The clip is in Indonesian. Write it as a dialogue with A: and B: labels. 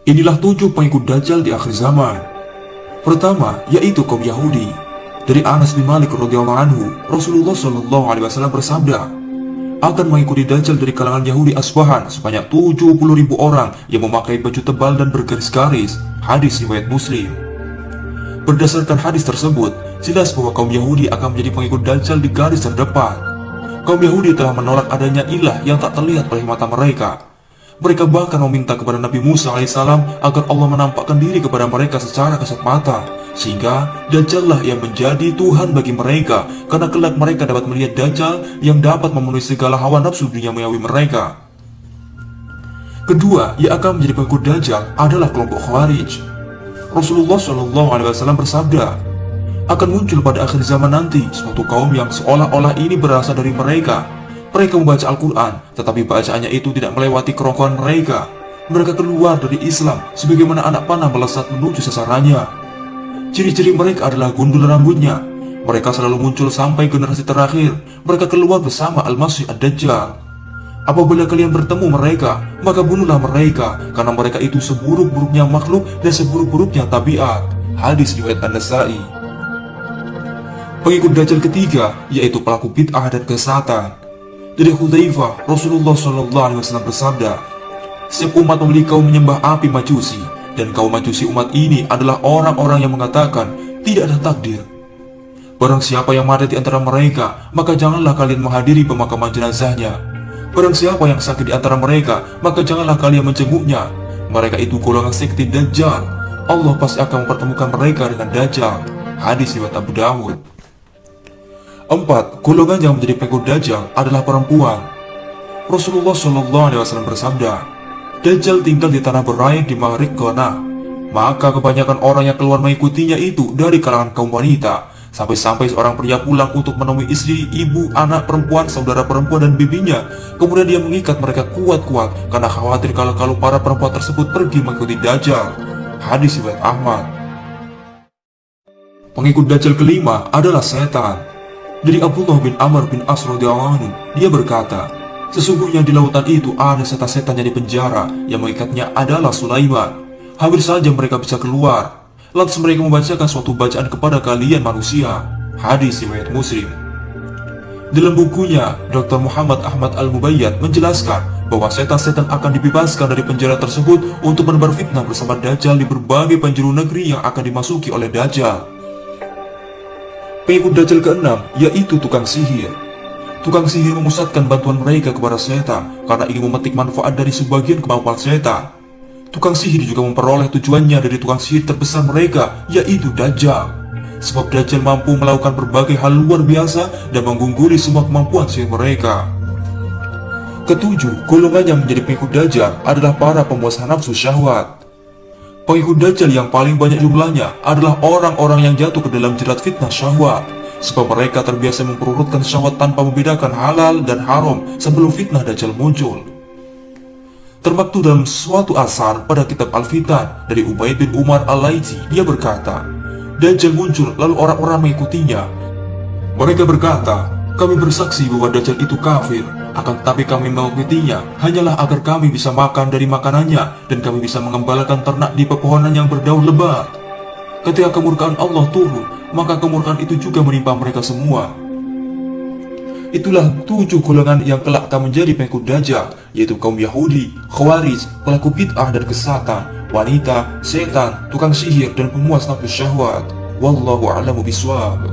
A: Inilah 7 pengikut Dajjal di akhir zaman. Pertama, yaitu kaum Yahudi. Dari Anas bin Malik radhiyallahu anhu, Rasulullah shallallahu alaihi wasallam bersabda, akan mengikuti Dajjal dari kalangan Yahudi Asbahan sebanyak 70.000 orang yang memakai baju tebal dan bergaris-garis. Hadis riwayat Muslim. Berdasarkan hadis tersebut, jelas bahwa kaum Yahudi akan menjadi pengikut Dajjal di garis terdepan. Kaum Yahudi telah menolak adanya ilah yang tak terlihat oleh mata mereka. Mereka bahkan meminta kepada Nabi Musa alaihissalam agar Allah menampakkan diri kepada mereka secara kasat mata, sehingga Dajjal lah yang menjadi Tuhan bagi mereka, karena kelak mereka dapat melihat Dajjal yang dapat memenuhi segala hawa nafsu duniawi mereka. Kedua, yang akan menjadi pengikut Dajjal adalah kelompok Khawarij. Rasulullah Shallallahu Alaihi Wasallam bersabda, akan muncul pada akhir zaman nanti suatu kaum yang seolah-olah ini berasal dari mereka. Mereka membaca Al-Quran, tetapi bacaannya itu tidak melewati kerongkongan mereka. Mereka keluar dari Islam sebagaimana anak panah melesat menuju sasarannya. Ciri-ciri mereka adalah gundul rambutnya. Mereka selalu muncul sampai generasi terakhir. Mereka keluar bersama Al-Masih Ad-Dajjal. Apabila kalian bertemu mereka, maka bunuhlah mereka, karena mereka itu seburuk-buruknya makhluk dan seburuk-buruknya tabiat. Hadis riwayat An-Nasa'i. Pengikut Dajjal ketiga, yaitu pelaku bid'ah dan kesesatan. Dari Hudzaifah, Rasulullah SAW bersabda, setiap umat memiliki kaum menyembah api Majusi, dan kaum Majusi umat ini adalah orang-orang yang mengatakan tidak ada takdir. Barang siapa yang mati di antara mereka, maka janganlah kalian menghadiri pemakaman jenazahnya. Barang siapa yang sakit di antara mereka, maka janganlah kalian menjenguknya. Mereka itu golongan sekte Dajjal. Allah pasti akan mempertemukan mereka dengan Dajjal. Hadis riwayat Abu Dawud. 4. Golongan yang menjadi pengikut Dajjal adalah perempuan. Rasulullah SAW bersabda, Dajjal tinggal di tanah berayat di Maghrib Qana. Maka kebanyakan orang yang keluar mengikutinya itu dari kalangan kaum wanita, sampai-sampai seorang pria pulang untuk menemui istri, ibu, anak perempuan, saudara perempuan dan bibinya. Kemudian dia mengikat mereka kuat-kuat karena khawatir kalau para perempuan tersebut pergi mengikuti Dajjal. Hadis riwayat Ahmad. Pengikut Dajjal kelima adalah setan. Dari Abdullah bin Amr bin As radhiyallahu anhu, dia berkata, sesungguhnya di lautan itu ada setan-setan yang dipenjara, yang mengikatnya adalah Sulaiman. Hampir saja mereka bisa keluar. Lantas mereka membacakan suatu bacaan kepada kalian manusia. Hadis riwayat Muslim. Dalam bukunya, Dr. Muhammad Ahmad Al-Mubayyad menjelaskan bahwa setan-setan akan dibebaskan dari penjara tersebut untuk menebar fitnah bersama Dajjal di berbagai penjuru negeri yang akan dimasuki oleh Dajjal. Pengikut Dajjal keenam, yaitu tukang sihir. Tukang sihir memusatkan bantuan mereka kepada setan karena ingin memetik manfaat dari sebagian kemampuan setan. Tukang sihir juga memperoleh tujuannya dari tukang sihir terbesar mereka, yaitu Dajjal. Sebab Dajjal mampu melakukan berbagai hal luar biasa dan mengungguli semua kemampuan sihir mereka. Ketujuh, golongan yang menjadi pengikut Dajjal adalah para pemuas nafsu syahwat. Pengikut Dajjal yang paling banyak jumlahnya adalah orang-orang yang jatuh ke dalam jerat fitnah syahwat, sebab mereka terbiasa memperurutkan syahwat tanpa membedakan halal dan haram sebelum fitnah Dajjal muncul. Termaktub dalam suatu asar pada kitab Al-Fitan dari Ubaid bin Umar Al-Laitsi, dia berkata, Dajjal muncul lalu orang-orang mengikutinya. Mereka berkata, kami bersaksi bahwa Dajjal itu kafir, akan tetapi kami mengikutinya hanyalah agar kami bisa makan dari makanannya dan kami bisa mengembalakan ternak di pepohonan yang berdaun lebat. Ketika kemurkaan Allah turun, maka kemurkaan itu juga menimpa mereka semua. Itulah 7 golongan yang kelak akan menjadi pengikut Dajjal, yaitu kaum Yahudi, Khawarij, pelaku bid'ah dan kesesatan, wanita, setan, tukang sihir dan pemuas nafsu syahwat. Wallahu a'lamu bishawab.